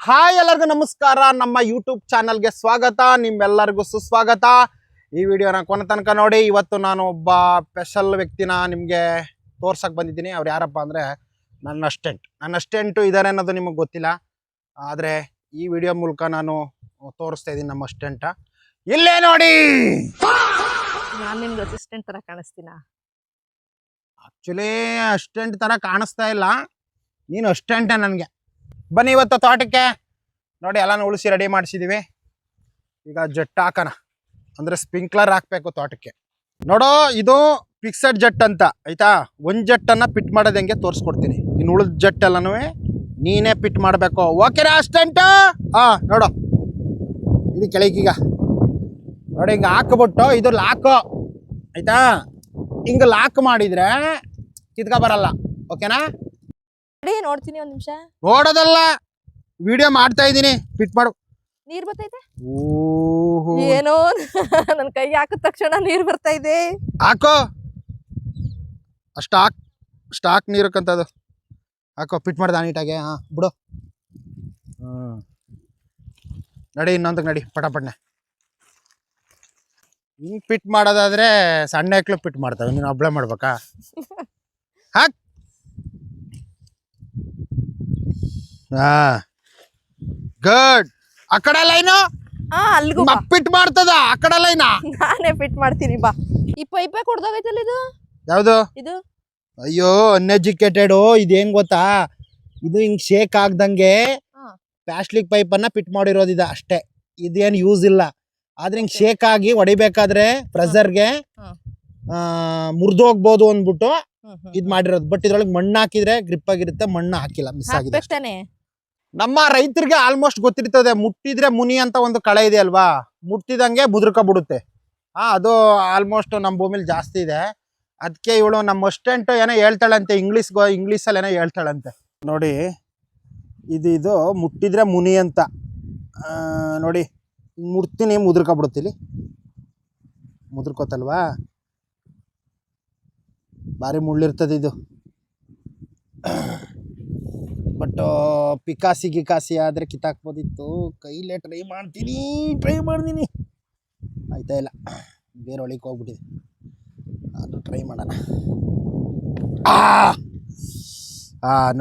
Hi ಎಲ್ಲರಿಗೂ ನಮಸ್ಕಾರ. ನಮ್ಮ ಯೂಟ್ಯೂಬ್ ಚಾನಲ್ಗೆ ಸ್ವಾಗತ, ನಿಮ್ಮೆಲ್ಲರಿಗೂ ಸುಸ್ವಾಗತ. ಈ ವಿಡಿಯೋನ ಕೊನೆ ತನಕ ನೋಡಿ. ಇವತ್ತು ನಾನು ಒಬ್ಬ ಸ್ಪೆಷಲ್ ವ್ಯಕ್ತಿನ ನಿಮಗೆ ತೋರ್ಸಕ್ಕೆ ಬಂದಿದ್ದೀನಿ. ಅವ್ರು ಯಾರಪ್ಪ ಅಂದರೆ ನನ್ನ ಅಸ್ಟೆಂಟು ಇದ್ದಾರೆ ಅನ್ನೋದು ನಿಮಗೆ ಗೊತ್ತಿಲ್ಲ, ಆದರೆ ಈ ವಿಡಿಯೋ ಮೂಲಕ ನಾನು ತೋರಿಸ್ತಾ ಇದ್ದೀನಿ ನಮ್ಮ ಅಸ್ಟೆಂಟ. ಇಲ್ಲೇ ನೋಡಿ, ನಾನು ನಿಮ್ಗೆ ಅಸಿಸ್ಟೆಂಟ್ ತರ ಕಾಣಿಸ್ತೀನ? ಆ್ಯಕ್ಚುಲಿ ಅಸ್ಟೆಂಟ್ ಥರ ಕಾಣಿಸ್ತಾ ಇಲ್ಲ, ನೀನು ಅಸ್ಟೆಂಟೇ ನನಗೆ. ಬನ್ನಿ ಇವತ್ತು ತೋಟಕ್ಕೆ ನೋಡಿ, ಎಲ್ಲನೂ ಉಳಿಸಿ ರೆಡಿ ಮಾಡಿಸಿದ್ದೀವಿ. ಈಗ ಜಟ್ ಹಾಕೋಣ, ಅಂದರೆ ಸ್ಪ್ರಿಂಕ್ಲರ್ ಹಾಕಬೇಕು ತೋಟಕ್ಕೆ. ನೋಡೋ, ಇದು ಫಿಕ್ಸಡ್ ಜಟ್ ಅಂತ ಆಯಿತಾ. ಒಂದು ಜಟ್ಟನ್ನು ಪಿಟ್ ಮಾಡೋದು ಹೆಂಗೆ ತೋರಿಸ್ಕೊಡ್ತೀನಿ. ಇನ್ನು ಉಳಿದ ಜಟ್ ಎಲ್ಲನೂ ನೀನೇ ಪಿಟ್ ಮಾಡಬೇಕು. ಓಕೆನಾ ಅಸ್ಟೆಂಟು? ಹಾಂ, ನೋಡು ಇದು ಕೆಳಗೀಗ ನೋಡಿ, ಹಿಂಗೆ ಹಾಕ್ಬಿಟ್ಟು ಇದು ಲಾಕು ಆಯಿತಾ. ಹಿಂಗೆ ಲಾಕ್ ಮಾಡಿದರೆ ಕಿತ್ಕ ಬರಲ್ಲ. ಓಕೆನಾ? ನೋಡ್ತೀನಿ, ಒಂದ್ ನಿಮಿಷ. ನೋಡೋದಲ್ಲ, ವಿಡಿಯೋ ಮಾಡ್ತಾ ಇದ್ದೀನಿ. ಫಿಟ್ ಮಾಡು. ನೀರ್ ಬರ್ತೈತೆ? ಓಹೋ, ಏನೋ ನನ್ ಕೈ ಹಾಕಿದ ತಕ್ಷಣ ನೀರ್ ಬರ್ತಾ ಇದೆ. ಹಾಕೋ, ಸ್ಟಾಕ್ ನೀರಕ್ಕಂತದು ಹಾಕೋ. ಫಿಟ್ ಮಾಡ್ದ ನೀಟಾಗೆ. ಹಾಂ ಬಿಡು. ನಡಿ, ಇನ್ನೊಂದಕ್ಕೆ ನಡಿ ಪಟಪಟ್ನೆ. ಹಿಂಗೆ ಫಿಟ್ ಮಾಡೋದಾದ್ರೆ ಸಣ್ಣ ಎಕ್ಲು ಫಿಟ್ ಮಾಡ್ತಾವೆ, ನೀನು ಒಬ್ಳೆ ಮಾಡ್ಬೇಕಾ? ಹಾಕ್. ಗುಡ್. ಆ ಕಡೆ ಲೈನು ಅಲ್ಲಿಗೂ ಫಿಟ್ ಮಾಡ್ತದ. ಆ ಕಡೆ ಲೈನ ನಾನೇ ಫಿಟ್ ಮಾಡ್ತೀನಿ ಬಾ. ಈ ಪೈಪೇ ಕೊಡ್ದೋಗೈತಲ್ಲ ಇದು. ಯಾವುದು ಇದು? ಅಯ್ಯೋ, ಅನ್ಎಜುಕೇಟೆಡು. ಇದೇನ್ ಗೊತ್ತಾ, ಇದು ಹಿಂಗ್ ಶೇಕ್ ಆಗ್ದಂಗೆ ಪ್ಲಾಸ್ಟಿಕ್ ಪೈಪ್ ಅನ್ನ ಫಿಟ್ ಮಾಡಿರೋದಿದ ಅಷ್ಟೇ. ಇದೇನು ಯೂಸ್ ಇಲ್ಲ. ಆದ್ರೆ ಹಿಂಗ್ ಶೇಕ್ ಆಗಿ ಹೊಡಿಬೇಕಾದ್ರೆ ಪ್ರೆಸರ್ಗೆ ಮುರಿದೋಗ್ಬೋದು ಅಂದ್ಬಿಟ್ಟು ಇದ್ ಮಾಡಿರೋದು. ಬಟ್ ಇದ್ರೊಳಗೆ ಮಣ್ಣು ಹಾಕಿದ್ರೆ ಗ್ರಿಪ್ ಆಗಿರುತ್ತೆ, ಮಣ್ಣು ಹಾಕಿಲ್ಲ, ಮಿಸ್ ಆಗಿದೆ. ನಮ್ಮ ರೈತರಿಗೆ ಆಲ್ಮೋಸ್ಟ್ ಗೊತ್ತಿರ್ತದೆ, ಮುಟ್ಟಿದ್ರೆ ಮುನಿ ಅಂತ ಒಂದು ಕಳೆ ಇದೆ ಅಲ್ವಾ, ಮುಟ್ಟಿದಂಗೆ ಮುದುರ್ಕ ಬಿಡುತ್ತೆ. ಅದು ಆಲ್ಮೋಸ್ಟ್ ನಮ್ಮ ಭೂಮಿಲಿ ಜಾಸ್ತಿ ಇದೆ. ಅದಕ್ಕೆ ಇವಳು ನಮ್ಮ ಅಸ್ಟೆಂಟ್ ಏನೋ ಹೇಳ್ತಾಳಂತೆ, ಇಂಗ್ಲೀಷಲ್ಲಿ ಏನೋ ಹೇಳ್ತಾಳಂತೆ. ನೋಡಿ, ಇದು ಮುಟ್ಟಿದ್ರೆ ಮುನಿ ಅಂತ. ನೋಡಿ, ಮುಡ್ತೀನಿ, ಮುದುರ್ಕ ಬಿಡುತ್ತಿಲ್ಲಿ. ಮುದುರ್ಕೋತಲ್ವಾ, ಭಾರಿ ಮುಳ್ಳಿರ್ತದೆ ಇದು. ಬಟ್ ಪಿಕಾಸಿ ಆದರೆ ಕಿತ್ತಾಕ್ಬೋದಿತ್ತು. ಕೈಲೇ ಟ್ರೈ ಮಾಡ್ತೀನಿ. ಆಯ್ತಾ ಇಲ್ಲ, ಬೇರೆ ಒಳಗೆ ಹೋಗ್ಬಿಟ್ಟಿದೆ. ಅದು ಟ್ರೈ ಮಾಡೋಣ.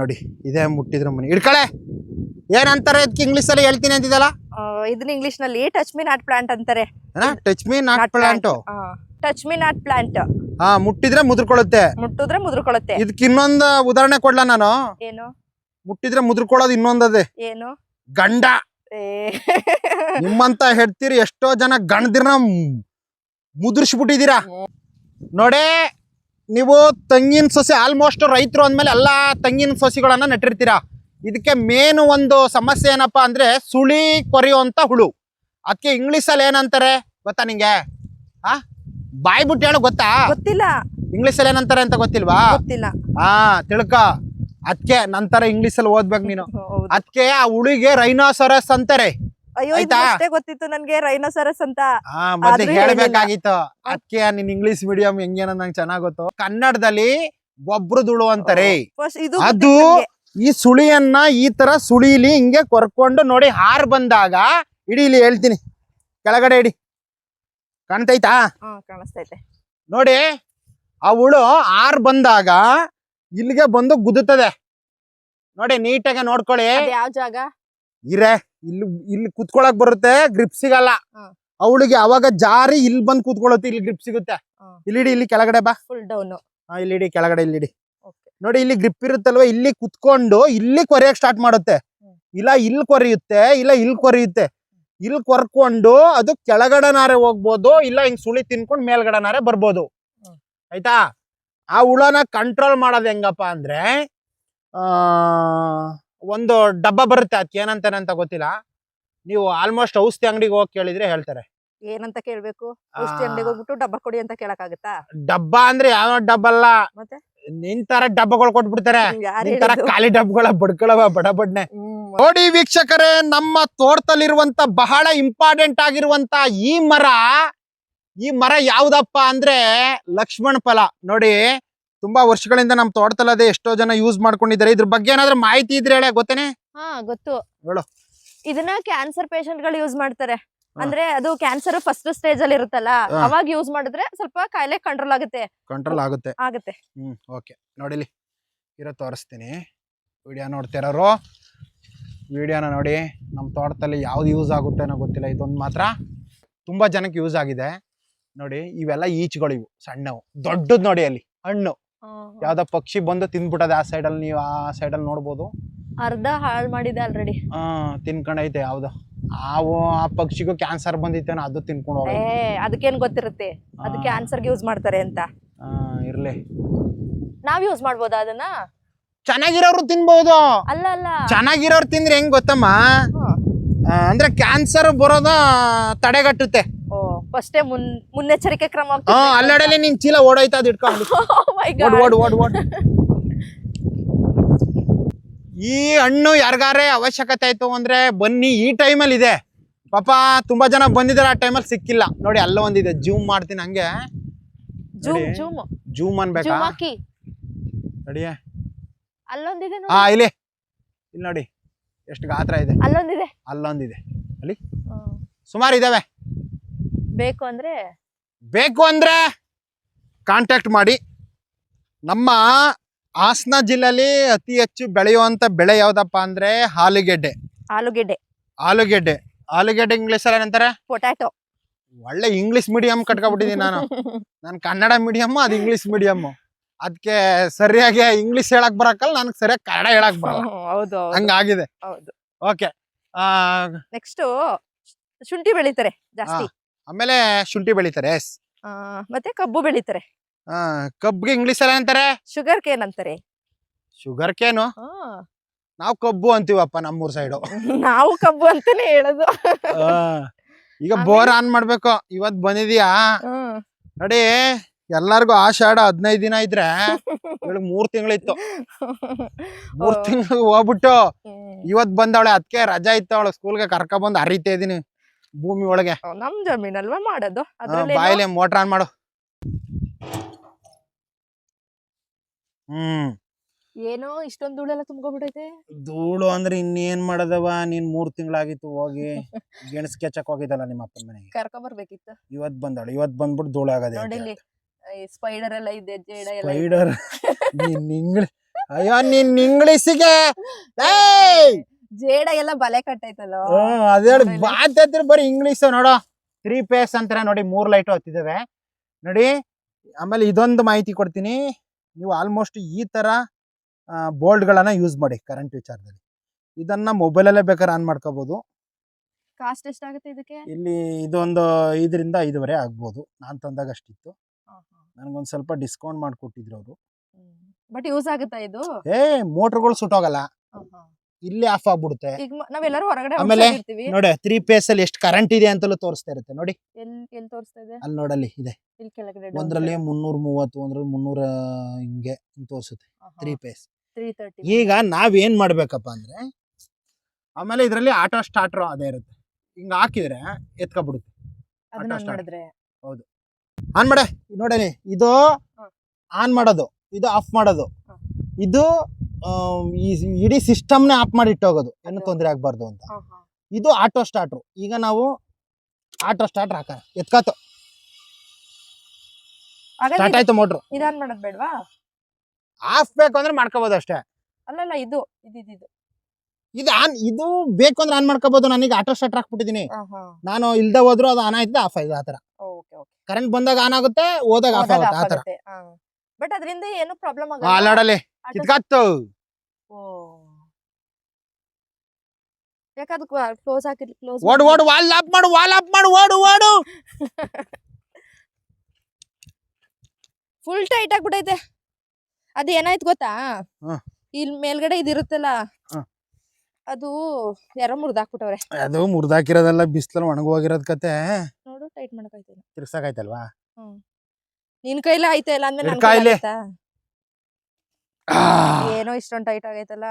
ನೋಡಿ, ಇದೇ ಮುಟ್ಟಿದ್ರು ಮನೆ ಹಿಡ್ಕಳೆ. ಏನಂತಾರೆ ಅದಕ್ಕೆ ಇಂಗ್ಲೀಷಲ್ಲಿ ಹೇಳ್ತೀನಿ ಅಂತಿದ್ದಲ್ಲ? ಇದನ್ನ ಇಂಗ್ಲಿಷ್ ನಲ್ಲಿ ಟಚ್ ಮೀ ನಾಟ್ ಪ್ಲಾಂಟ್ ಅಂತಾರೆ. Touch me not plant. Touch me not plant. ಮುಟ್ಟಿದ್ರೆ ಮುದ್ರಕೊಳ್ಳುತ್ತೆ. ಮುಟ್ಟಿದ್ರೆ ಮುದ್ರಕೊಳ್ಳುತ್ತೆ. ಇದಕ್ಕೆ ಇನ್ನೊಂದು ಉದಾಹರಣೆ ಕೊಡ್ಲಾ ನಾನು? ಏನು? ಮುಟ್ಟಿದ್ರೆ ಮುದ್ರಕೊಳ್ಳೋದು ಇನ್ನೊಂದದೆ. ಏನು? ಗಂಡ. ನಿಮ್ಮಂತ ಹೇಳ್ತೀರಿ ಎಷ್ಟೋ ಜನ ಗಂಡದಿರ್ನ ಮುದ್ರಿಸ್ಬಿಟ್ಟಿದ್ದೀರಾ. ನೋಡಿ, ನೀವು ತೆಂಗಿನ ಸಸಿ ಆಲ್ಮೋಸ್ಟ್ ರೈತರು ಅಂದ್ಮೇಲೆ ಎಲ್ಲಾ ತೆಂಗಿನ ಸಸಿಗಳನ್ನ ನೆಟ್ಟಿರ್ತೀರಾ. ಇದಕ್ಕೆ ಮೇನ್ ಒಂದು ಸಮಸ್ಯೆ ಏನಪ್ಪಾ ಅಂದ್ರೆ ಸುಳಿ ಕೊರೆಯುವಂತ ಹುಳು. ಅದಕ್ಕೆ ಇಂಗ್ಲೀಷಲ್ಲಿ ಏನಂತಾರೆ ಗೊತ್ತಾ ನಿಂಗೆ? ಬಾಯ್ ಬಿಟ್ಟು ಹೇಳು, ಗೊತ್ತಾ? ಗೊತ್ತಿಲ್ಲ. ಇಂಗ್ಲೀಷಲ್ಲಿ ಏನಂತಾರೆ ಅಂತ ಗೊತ್ತಿಲ್ವಾ? ಗೊತ್ತಿಲ್ಲ. ತಿಳ್ಕ. ಅದಕ್ಕೆ ನಂತರ ಇಂಗ್ಲೀಷಲ್ಲಿ ಓದ್ಬೇಕು ನೀನು. ಅದಕ್ಕೆ ಆ ಹುಳಿಗೆ ರೈನೋಸರಸ್ ಅಂತಾರೆ. ಅಯ್ಯೋ, ಗೊತ್ತಿತ್ತು ನನ್ಗೆ ರೈನೋಸರಸ್ ಅಂತ. ಮತ್ತೆ ಹೇಳ್ಬೇಕಾಗಿತ್ತು. ಅದಕ್ಕೆ ನಿನ್ ಇಂಗ್ಲಿಷ್ ಮೀಡಿಯಂ ಹೆಂಗೇನ ನಂಗೆ ಚೆನ್ನಾಗ್ ಗೊತ್ತು. ಕನ್ನಡದಲ್ಲಿ ಗೊಬ್ಬರದುಳು ಅಂತಾರೆ. ಅದು ಈ ಸುಳಿಯನ್ನ ಈ ತರ ಸುಳಿಲಿ ಹಿಂಗೆ ಕೊರ್ಕೊಂಡು ನೋಡಿ, ಹಾರ್ ಬಂದಾಗ ಇಲ್ಲಿ ಹೇಳ್ತೀನಿ, ಕೆಳಗಡೆ ಇಡಿ. ಕಾಣ್ತೈತಾ? ಕಾಣಿಸ್ತೈತೆ ನೋಡಿ. ಆ ಹುಳು ಹಾರ್ ಬಂದಾಗ ಇಲ್ಲಿಗೆ ಬಂದು ಗುದ್ದುತ್ತದೆ ನೋಡಿ. ನೀಟಾಗಿ ನೋಡ್ಕೊಳ್ಳಿ. ಯಾವ ಜಾಗ? ಇಲ್ಲಿ ಕುತ್ಕೊಳಕ್ ಬರುತ್ತೆ, ಗ್ರಿಪ್ ಸಿಗಲ್ಲ ಅವಳಿಗೆ. ಅವಾಗ ಜಾರಿ ಇಲ್ಲಿ ಬಂದು ಕೂತ್ಕೊಳ್ಳುತ್ತೆ, ಇಲ್ಲಿ ಗ್ರಿಪ್ ಸಿಗುತ್ತೆ. ಇಲ್ಲಿಡಿ, ಇಲ್ಲಿ ಕೆಳಗಡೆ ಬಾ. Full down. ಇಲ್ಲಿಡಿ, ಕೆಳಗಡೆ ಇಲ್ಲಿಡಿ. ನೋಡಿ, ಇಲ್ಲಿ ಗ್ರಿಪ್ ಇರುತ್ತಲ್ವ, ಇಲ್ಲಿ ಕುತ್ಕೊಂಡು ಇಲ್ಲಿ ಕೊರೆಯಕ್ ಸ್ಟಾರ್ಟ್ ಮಾಡುತ್ತೆ. ಇಲ್ಲ ಇಲ್ಲಿ ಕೊರೆಯುತ್ತೆ, ಇಲ್ಲ ಇಲ್ಲಿ ಕೊರೆಯುತ್ತೆ. ಇಲ್ಲಿ ಕೊರ್ಕೊಂಡು ಅದು ಕೆಳಗಡೆನಾರೆ ಹೋಗ್ಬೋದು, ಇಲ್ಲ ಹಿಂಗ್ ಸುಳಿ ತಿನ್ಕೊಂಡು ಮೇಲ್ಗಡೆನಾರೆ ಬರ್ಬೋದು. ಆಯ್ತಾ? ಆ ಹುಳನ ಕಂಟ್ರೋಲ್ ಮಾಡೋದು ಹೆಂಗಪ್ಪ ಅಂದ್ರೆ, ಒಂದು ಡಬ್ಬ ಬರುತ್ತೆ. ಅದಕ್ಕೆ ಏನಂತಾನೆ ಅಂತ ಗೊತ್ತಿಲ್ಲ. ನೀವು ಆಲ್ಮೋಸ್ಟ್ ಔಷಧಿ ಅಂಗಡಿಗೆ ಹೋಗಿ ಕೇಳಿದ್ರೆ ಹೇಳ್ತಾರೆ. ಏನಂತ ಕೇಳ್ಬೇಕು? ಔಷಧಿ ಅಂಗಡಿಗೆ ಹೋಗ್ಬಿಟ್ಟು ಡಬ್ಬ ಕೊಡಿ ಅಂತ ಕೇಳಕ್ಕಾಗತ್ತಾ? ಡಬ್ಬ ಅಂದ್ರೆ ಯಾವ ಡಬ್ಬ ಅಲ್ಲ, ಮತ್ತೆ ನಿಂತರ ಡಬ್ಬಗಳು ಕೊಟ್ಬಿಡ್ತಾರೆ. ನಿಂತರ ಖಾಲಿ ಡಬ್ಬಗಳ ಬಡ್ಕೊಳವ ಬಡಬಡ್ನೆ. ನೋಡಿ ವೀಕ್ಷಕರೇ, ನಮ್ಮ ತೋಟದಲ್ಲಿರುವಂತ ಬಹಳ ಇಂಪಾರ್ಟೆಂಟ್ ಆಗಿರುವಂತ ಈ ಮರ ಯಾವ್ದಪ್ಪ ಅಂದ್ರೆ ಲಕ್ಷ್ಮಣ ಫಲ. ನೋಡಿ, ತುಂಬಾ ವರ್ಷಗಳಿಂದ ನಮ್ಮ ತೋಟದಲ್ಲದೆ ಎಷ್ಟೋ ಜನ ಯೂಸ್ ಮಾಡ್ಕೊಂಡಿದ್ದಾರೆ. ಇದ್ರ ಬಗ್ಗೆ ಏನಾದ್ರೂ ಮಾಹಿತಿ ಇದ್ರೆ ಹೇಳ, ಗೊತ್ತೇನೆ? ಗೊತ್ತು. ಹೇಳು. ಇದನ್ನ ಕ್ಯಾನ್ಸರ್ ಪೇಷಂಟ್ ಗಳು ಯೂಸ್ ಮಾಡ್ತಾರೆ. ಅಂದ್ರೆ ಅದು ಕ್ಯಾನ್ಸರ್ ಫಸ್ಟ್ ಸ್ಟೇಜ್ ಅಲ್ಲಿ ಇರುತ್ತಲ್ಲ, ಅವಾಗ ಯೂಸ್ ಮಾಡಿದ್ರೆ ಸ್ವಲ್ಪ ಕಾಯಿಲೆ ಕಂಟ್ರೋಲ್ ಆಗುತ್ತೆ. ಆಗುತ್ತೆ. ಓಕೆ, ನೋಡಿಲಿ ಇರೋ ತೋರಿಸ್ತೀನಿ. ವಿಡಿಯೋ ನೋಡ್ತಿರೋರು ವಿಡಿಯೋನ ನೋಡಿ. ನಮ್ಮ ತೋಟದಲ್ಲಿ ಯಾವ್ದು ಯೂಸ್ ಆಗುತ್ತೆ ಅನ್ನೋ ಗೊತ್ತಿಲ್ಲ. ಇದೊಂದು ಮಾತ್ರ ತುಂಬಾ ಜನಕ್ಕೆ ಯೂಸ್ ಆಗಿದೆ. ನೋಡಿ, ಇವೆಲ್ಲ ಈಚ್ಗಳು, ಇವು ಸಣ್ಣವು. ದೊಡ್ಡದ್ ನೋಡಿ ಅಲ್ಲಿ ಹಣ್ಣು, ಯಾವ್ದೋ ಪಕ್ಷಿ ಬಂದು ತಿಂದ್ಬಿಟ್ಟದೆ. ಆ ಸೈಡಲ್ಲಿ ನೀವು ಆ ಸೈಡಲ್ಲಿ ನೋಡ್ಬೋದು. ಅರ್ಧ ಹಾಳು ಮಾಡಿದೆ ಆಲ್ರೆಡಿ. ತಿನ್ಕೊಂಡೈತೆ ಯಾವ್ದು. ಆ ಪಕ್ಷಿಗೂ ಕ್ಯಾನ್ಸರ್ ಬಂದಿತ್ತೇನೋ, ಅದು ತಿನ್ಕೊಂಡು ಹೋಗ. ಅದಕ್ಕೇನ್ ಗೊತ್ತಿರುತ್ತೆ, ಅದು ಕ್ಯಾನ್ಸರ್ಗೆ ಯೂಸ್ ಮಾಡ್ತಾರೆ ಅಂತ. ಇರ್ಲಿ, ನಾವ್ ಯೂಸ್ ಮಾಡ್ಬೋದಾ ಅದನ್ನ? ಚೆನ್ನಾಗಿರೋರು ತಿನ್ಬಹುದು. ಅಲ್ಲ ಅಲ್ಲ, ಚೆನ್ನಾಗಿರೋರು ತಿಂದ್ರೆ ಹೆಂಗ್ ಗೊತ್ತಮ್ಮ, ಅಂದ್ರೆ ಕ್ಯಾನ್ಸರ್ ಬರೋದ ತಡೆಗಟ್ಟುತ್ತೆ. ಫಸ್ಟೇ ಮುನ್ನೆಚ್ಚರಿಕೆ ಕ್ರಮ. ಅಲ್ಲಡಲಿ ನಿನ್ ಚೀಲ ಓಡೋಯ್ತಾ, ಅದು ಇಟ್ಕೊಂಡು ಓಡ್. ಈ ಹಣ್ಣು ಯಾರಿಗಾರೆ ಅವಶ್ಯಕತೆ ಆಯ್ತು ಅಂದ್ರೆ ಬನ್ನಿ, ಈ ಟೈಮಲ್ಲಿ ಇದೆ. ಪಾಪ ತುಂಬಾ ಜನ ಬಂದಿದ್ದಾರೆ, ಆ ಟೈಮಲ್ಲಿ ಸಿಕ್ಕಿಲ್ಲ. ನೋಡಿ ಅಲ್ಲ ಒಂದಿದೆ, ಜೂಮ್ ಮಾಡ್ತೀನಿ ಹಂಗೆ. ಜೂಮ್ ಅನ್ಬೇಕಾ ನೋಡಿ, ಅಲ್ಲೊಂದಿದೆ. ಇಲ್ಲಿ ನೋಡಿ ಎಷ್ಟು ಗಾತ್ರ ಇದೆ. ಅಲ್ಲೊಂದಿದೆ ಅಲ್ಲಿ ಸುಮಾರು ಇದಾವೆ. ಬೇಕು ಅಂದ್ರೆ ಕಾಂಟ್ಯಾಕ್ಟ್ ಮಾಡಿ. ನಮ್ಮ ಹಾಸನ ಜಿಲ್ಲೆಯಲ್ಲಿ ಅತಿ ಹೆಚ್ಚು ಬೆಳೆಯುವಂತ ಬೆಳೆ ಯಾವ್ದಪ್ಪ ಅಂದ್ರೆ ಆಲೂಗೆಡ್ಡೆ ಇಂಗ್ಲಿಷ್ ಅಲ್ಲಿ ಏನಂತಾರೆ? ಪೊಟ್ಯಾಟೊ. ಒಳ್ಳೆ ಇಂಗ್ಲಿಷ್ ಮೀಡಿಯಂ ಕಟ್ಕೊಬಿಟ್ಟಿದ್ದೀನಿ ನಾನು ಕನ್ನಡ ಮೀಡಿಯಂ, ಅದು ಇಂಗ್ಲಿಷ್ ಮೀಡಿಯಂ. ಅದಕ್ಕೆ ಸರಿಯಾಗಿ ಇಂಗ್ಲಿಷ್ ಹೇಳಕ್ ಬರಕಲ್ಲ, ನನಗೆ ಸರಿಯಾಗಿ ಕನ್ನಡ ಹೇಳಕ್ ಬರಲ್ಲ. ಹೌದು, ಹಂಗಾಗಿದೆ. ಓಕೆ, ನೆಕ್ಸ್ಟ್ ಶುಂಠಿ ಬೆಳಿತಾರೆ ಜಾಸ್ತಿ. ಆಮೇಲೆ ಶುಂಠಿ ಬೆಳಿತಾರೆ, ಮತ್ತೆ ಕಬ್ಬು ಬೆಳಿತಾರೆ. ಕಬ್ಬಿಗೆ ಇಂಗ್ಲಿಷ್ ಅಲ್ಲಿ ಅಂತಾರೆ ಶುಗರ್ ಕೇನ್ ಅಂತಾರೆ. ಶುಗರ್ ಕೇನು ನಾವು ಕಬ್ಬು ಅಂತೀವಪ್ಪ ನಮ್ಮೂರ್ ಸೈಡು. ನಾವು ಕಬ್ಬು ಅಂತಾನೆ ಹೇಳೋದು. ಈಗ ಬೋರ್ ಆನ್ ಮಾಡ್ಬೇಕು. ಇವತ್ ಬಂದಿದ್ಯಾ ನೋಡಿ, ಎಲ್ಲಾರ್ಗು ಆಷಾಢ 15 ದಿನ ಇದ್ರೆ 3 ತಿಂಗಳಿತ್ತು. 3 ತಿಂಗಳು ಹೋಗ್ಬಿಟ್ಟು ಇವತ್ ಬಂದವಳೆ. ಅದಕ್ಕೆ ರಜಾ ಇತ್ತು, ಅವಳು ಸ್ಕೂಲ್ಗೆ ಕರ್ಕ ಬಂದು ಹರಿತಾ ಇದೀನಿ ಭೂಮಿ ಒಳಗೆ. ನಮ್ ಜಮೀನಲ್ವಾ ಮಾಡೋದು. ಬಾಯಿಲೆ ಮೋಟರ್ ಆನ್ ಮಾಡು. ಏನೋ ಇಷ್ಟೊಂದು ಧೂಳೆಲ್ಲ ತುಂಬ್ಕೊಬಿಟ್ಟೈತೆ. ಧೂಳು ಅಂದ್ರೆ ಇನ್ನೇನ್ ಮಾಡದವ, ನೀನ್ 3 ತಿಂಗಳಾಗಿತ್ತು ಹೋಗಿ ಗೆಣಸ್ ಕೆಚ್ಚಕ್ ಹೋಗಿದ್ದಲ್ಲ ನಿಮ್ಮ ಅಪ್ಪನ ಮನೆಗೆ. ಕರ್ಕೊಂಡ್ ಬರ್ಬೇಕಿತ್ತು. ಇವತ್ ಬಂದವಳು, ಇವತ್ ಬಂದ್ಬಿಟ್ಟು ಧೂಳು ಆಗದೆ. ಸ್ಪೈಡರ್ ಎಲ್ಲ ಇದೆ, ಜೇಡ ಎಲ್ಲ. ಸ್ಪೈಡರ್ ಅಯ್ಯೋ, ನಿನ್ ಇಂಗ್ಲಿಷಿಗೆ ಜೇಡ ಎಲ್ಲ ಬಲೆ ಕಟ್ಟೈತಲ್ಲ. ಅದೇ ಬಾಧ್ಯತ್ರ ಬರೀ ಇಂಗ್ಲಿಷ್ ನೋಡೋ. 3 ಪೇಸ್ ಅಂತಾರೆ ನೋಡಿ, 3 ಲೈಟ್ ಹತ್ತಿದ್ದಾವೆ ನೋಡಿ. ಆಮೇಲೆ ಇದೊಂದು ಮಾಹಿತಿ ಕೊಡ್ತೀನಿ. ನೀವು ಆಲ್ಮೋಸ್ಟ್ ಈ ತರ ಬೋಲ್ಡ್ ಗಳನ್ನ ಯೂಸ್ ಮಾಡಿ ಕರೆಂಟ್ ವಿಚಾರದಲ್ಲಿ. ಇದನ್ನ ಮೊಬೈಲಲ್ಲೇ ಬೇಕಾದ್ರೆ ಆನ್ ಮಾಡ್ಕೋಬಹುದು. ಕಾಸ್ಟ್ ಎಷ್ಟಾಗುತ್ತೆ ಇದಕ್ಕೆ? ಇಲ್ಲಿ ಇದೊಂದು 5 ರಿಂದ 5.5 ಆಗ್ಬೋದು. ನಾನ್ ತಂದಾಗ ಅಷ್ಟಿತ್ತು. ನನಗೊಂದ್ ಸ್ವಲ್ಪ ಡಿಸ್ಕೌಂಟ್ ಮಾಡ್ಕೊಟ್ಟಿದ್ರು ಅವರು. ಬಟ್ ಯೂಸ್ ಆಗುತ್ತಾ ಇದು? ಮೋಟರ್ಗಳು ಸುಟ್ಟೋಗಲ್ಲ, ಇಲ್ಲೇ ಆಫ್ ಆಗ್ಬಿಡುತ್ತೆ. ನಾವೆಲ್ಲರೂ ಹೊರಗಡೆ ಆಮೇಲೆ ನೋಡಿ 3 ಪೇಸ್ ಅಲ್ಲಿ ಎಷ್ಟು ಕರೆಂಟ್ ಇದೆ ಅಂತಲೂ ತೋರಿಸ್ತಾ ಇರುತ್ತೆ ನೋಡಿ. ಎಲ್ಲಿ ತೋರಿಸ್ತಾ ಇದೆ? ಅಲ್ಲಿ ನೋಡಲ್ಲಿ ಇದೆ. ಒಂದ್ರಲ್ಲಿ 330, ಒಂದ್ರಲ್ಲಿ 300 ಹಿಂಗೆ ತೋರಿಸುತ್ತೆ 3 ಪೇಸ್. 330. ಈಗ ನಾವೇನ್ ಮಾಡ್ಬೇಕಪ್ಪ ಅಂದ್ರೆ, ಆಮೇಲೆ ಇದ್ರಲ್ಲಿ ಆಟೋ ಸ್ಟಾರ್ಟರ್ ಅದೇ ಇರುತ್ತೆ. ಹಿಂಗ ಹಾಕಿದ್ರೆ ಎತ್ಕೊಬಿಡುತ್ತೆ. ಹೌದು, ಆನ್ ಮಾಡ ನೋಡಿ. ಇದು ಆನ್ ಮಾಡೋದು, ಇದು ಆಫ್ ಮಾಡೋದು. ಇದು ಇಡೀ ಸಿಸ್ಟಮ್ನೇ ಆಫ್ ಮಾಡಿ ಇಟ್ಟೋಗೋದು, ಏನು ತೊಂದರೆ ಆಗ್ಬಾರ್ದು ಅಂತ. ಇದು ಆಟೋ ಸ್ಟಾರ್ಟ್ರು. ಈಗ ನಾವು ಆಟೋ ಸ್ಟಾರ್ಟರ್ ಹಾಕ ಎತ್ಕಾತು, ಸ್ಟಾರ್ಟ್ ಆಯ್ತು ಮೋಟ್ರು. ಇದಾನ್ ಮಾಡೋದು ಬೇಡವಾ? ಆಫ್ ಬೇಕು ಅಂದ್ರೆ ಮಾಡ್ಕೋಬಹುದು ಅಷ್ಟೇ. ಅಲ್ಲಲ್ಲ, ಇದು ಇದು ಬೇಕು ಅಂದ್ರೆ ಆನ್ ಮಾಡ್ಕೋಬಹುದು. ನಾನೀಗ ಆಟೋ ಸ್ಟಾರ್ಟರ್ ಹಾಕ್ಬಿಟ್ಟಿದೀನಿ. ನಾನು ಇಲ್ದ ಹೋದ್ರು ಅದು ಆನ್ ಆಯ್ತದೆ, ಆಫ್ ಆಯ್ತು. ಆತರ ಕರೆಂಟ್ ಬಂದಾಗ ಆನ್ ಆಗುತ್ತೆ, ಹೋದಾಗ ಆಫ್ ಆಗುತ್ತೆ. ಆತರ. ಬಟ್ ಅದರಿಂದ ಏನು ಪ್ರಾಬ್ಲಮ್ ಆಗಲ್ಲ. ಅಲ್ಲಾಡಲಿ ಇದ್ಕಾತ್ತು. ಯಾಕದು ಕ್ಲೋಸ್ ಹಾಕಿದ್ಲಿ. ಕ್ಲೋಸ್ ಓಡು ವಾಲ್ ಆಫ್ ಮಾಡು, ಓಡು. ಫುಲ್ ಟೈಟ್ ಆಗ್ಬಿಟ್ಟೈತೆ. ಅದು ಏನಾಯ್ತು ಗೊತ್ತಾ, ಇಲ್ಲಿ ಮೇಲ್ಗಡೆ ಇದಿರುತ್ತಲ್ಲ, ಅದು ಯಾರೋ ಮುರಿದಾಕ್ಬಿಟ್ಟವ್ರೆ. ಅದು ಮುರಿದಾಕಿರೋದೆಲ್ಲ ಬಿಸಿಲಲ್ಲಿ ಒಣಗೋಗಿರೋದ್ ಕತೆ. ನೋಡು, ಟೈಟ್ ಮಾಡಕೈತೆ, ತಿರ್ಸಾಕೈತಲ್ವಾ? ನಿನ್ ಕೈಲೇ ಆಯ್ತಾ ಇಲ್ಲ ಅಂದ್ರೆ ನನ್ ಕೈಲೇ ಏನೋ ಇಷ್ಟೊಂದು ಟೈಟ್ ಆಗೈತಲ್ಲ.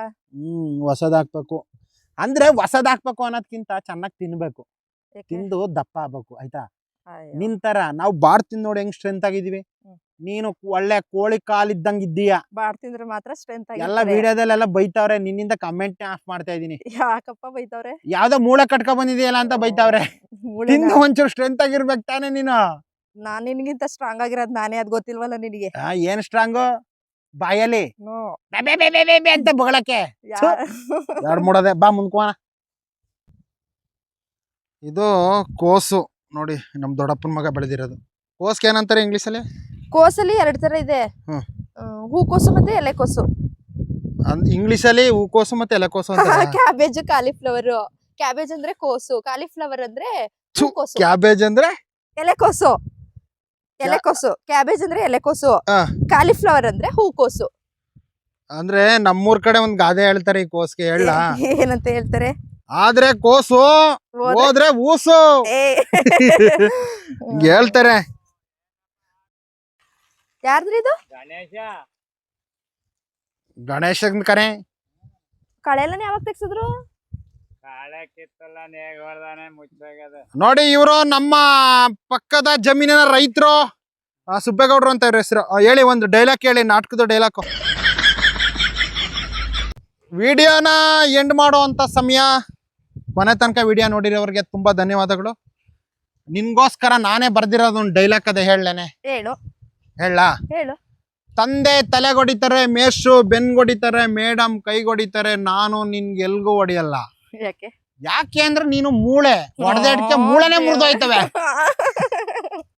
ಹೊಸದಾಕ್ಬೇಕು ಅಂದ್ರೆ ಹೊಸದಾಕ್ಬೇಕು ಅನ್ನೋದ್ಕಿಂತ ಚೆನ್ನಾಗಿ ತಿನ್ಬೇಕು. ತಿಂದು ದಪ್ಪ ಆಗ್ಬೇಕು ಆಯ್ತಾ. ನಿನ್ ತರ ನಾವು ಬಾರ್ ತಿಂದ್ ನೋಡಿ ಹೆಂಗ್ ಸ್ಟ್ರೆಂತ್ ಆಗಿದೀವಿ. ನೀನು ಒಳ್ಳೆ ಕೋಳಿ ಕಾಲಿದ್ದಂಗ್ ಇದ್ದೀಯ. ಬಾಡ್ ತಿಂದ್ರೆ ಮಾತ್ರ ಸ್ಟ್ರೆಂತ್ ಎಲ್ಲ ವಿಡಿಯೋದಲ್ಲೆಲ್ಲ ಬೈತಾವ್ರೆ, ನಿನ್ನಿಂದ ಕಮೆಂಟ್ ಆಫ್ ಮಾಡ್ತಾ ಇದೀನಿ. ಯಾಕಪ್ಪ ಬೈತವ್ರೆ? ಯಾವ್ದೋ ಮೂಳೆ ಕಟ್ಕೊ ಬಂದಿದೆಯಲ್ಲ ಅಂತ ಬೈತಾವ್ರೆ. ತಿಂದು ಒಂಚೂರು ಸ್ಟ್ರೆಂತ್ ಆಗಿರ್ಬೇಕು ತಾನೇ ನೀನು. ನಾನ್ ನಿನ್ಗಿಂತ ಸ್ಟ್ರಾಂಗ್ ಆಗಿರೋದ್ ನಾನೇ, ಅದ್ ಗೊತ್ತಿಲ್ವಲ್ಲ ನಿನಗೆ. ಏನ್ ಸ್ಟ್ರಾಂಗು ಬಾಯಲ್ಲಿ ನೋ. ಬೆ ಬೆ ಬೆ ಬೆ ಬೆ ಬೆ ಅಂತ ಬಗಳಕ್ಕೆ ಎರಡು ಮೂಡದೆ. ಬಾ ಮುಂದ್ಕೋಣ. ಇದು ಕೋಸು ನೋಡಿ, ನಮ್ ದೊಡ್ಡಪ್ಪನ ಮಗ ಬೆಳೆದಿರೋದು. ಕೋಸ್ಗೆ ಏನಂತಾರೆ ಇಂಗ್ಲಿಷಲ್ಲಿ? ಕೋಸಲ್ಲಿ 2 ತರ ಇದೆ. ಹೂಕೋಸು ಮತ್ತೆ ಎಲೆಕೋಸು. ಇಂಗ್ಲಿಷಲ್ಲಿ ಹೂಕೋಸು ಮತ್ತೆ ಎಲೆಕೋಸು ಅಂತ. Cabbage, cauliflower. ಕ್ಯಾಬೇಜ್ ಅಂದ್ರೆ ಕೋಸು, ಕಾಲಿಫ್ಲವರ್ ಅಂದ್ರೆ ಹೂಕೋಸು. ಕ್ಯಾಬೇಜ್ ಅಂದ್ರೆ ಎಲೆಕೋಸು. ಎಲೆಕೋಸು. ಕ್ಯಾಬೇಜ್ ಅಂದ್ರೆ ಎಲೆಕೋಸು, ಕಾಲಿಫ್ಲವರ್ ಅಂದ್ರೆ ಹೂಕೋಸು. ಅಂದ್ರೆ ನಮ್ಮೂರ್ ಕಡೆ ಒಂದ್ ಗಾದೆ ಹೇಳ್ತಾರೆ ಈ ಕೋಸ್ಗೆ. ಹೇಳ ಏನಂತ ಹೇಳ್ತಾರೆ? ಆದ್ರೆ ಕೋಸು, ಹೋದ್ರೆ ಊಸು ಹೇಳ್ತಾರೆ. ಯಾರ್ದ್ರಿ ಇದು? ಗಣೇಶನ್ ಕರೆ. ಕಳೆಲ್ಲ ಯಾವಾಗ ತೆಗ್ಸಿದ್ರು? ನೋಡಿ, ಇವರು ನಮ್ಮ ಪಕ್ಕದ ಜಮೀನಿನ ರೈತರು. ಸುಬ್ಬೇಗೌಡರು ಅಂತ ಇವ್ರ ಹೆಸರು. ಹೇಳಿ, ಒಂದು ಡೈಲಾಗ್ ಹೇಳಿ, ನಾಟಕದ ಡೈಲಾಗ್. ವಿಡಿಯೋನ ಎಂಡ್ ಮಾಡುವಂತ ಸಮಯ. ಕೊನೆ ತನಕ ವಿಡಿಯೋ ನೋಡಿರೋರಿಗೆ ತುಂಬಾ ಧನ್ಯವಾದಗಳು. ನಿನ್ಗೋಸ್ಕರ ನಾನೇ ಬರ್ದಿರೋದು ಒಂದು ಡೈಲಾಗ್ ಅದೇ ಹೇಳಲೇನೆ. ಹೇಳು. ಹೇಳ. ಹೇಳು. ತಂದೆ ತಲೆಗೊಡಿತಾರೆ, ಮೇಷ್ರು ಬೆನ್ಗೊಡಿತಾರೆ, ಮೇಡಮ್ ಕೈಗೊಡಿತಾರೆ, ನಾನು ನಿನ್ಗೆ ಎಲ್ಗೂ ಹೊಡಿಯಲ್ಲ. ಯಾಕೆ? ಯಾಕೆ ಅಂದ್ರೆ ನೀನು ಮೂಳೆ ಹೊಡೆದೇಟಕ್ಕೆ ಮೂಳೆನೆ ಮುರಿದೋಯ್ತವೆ.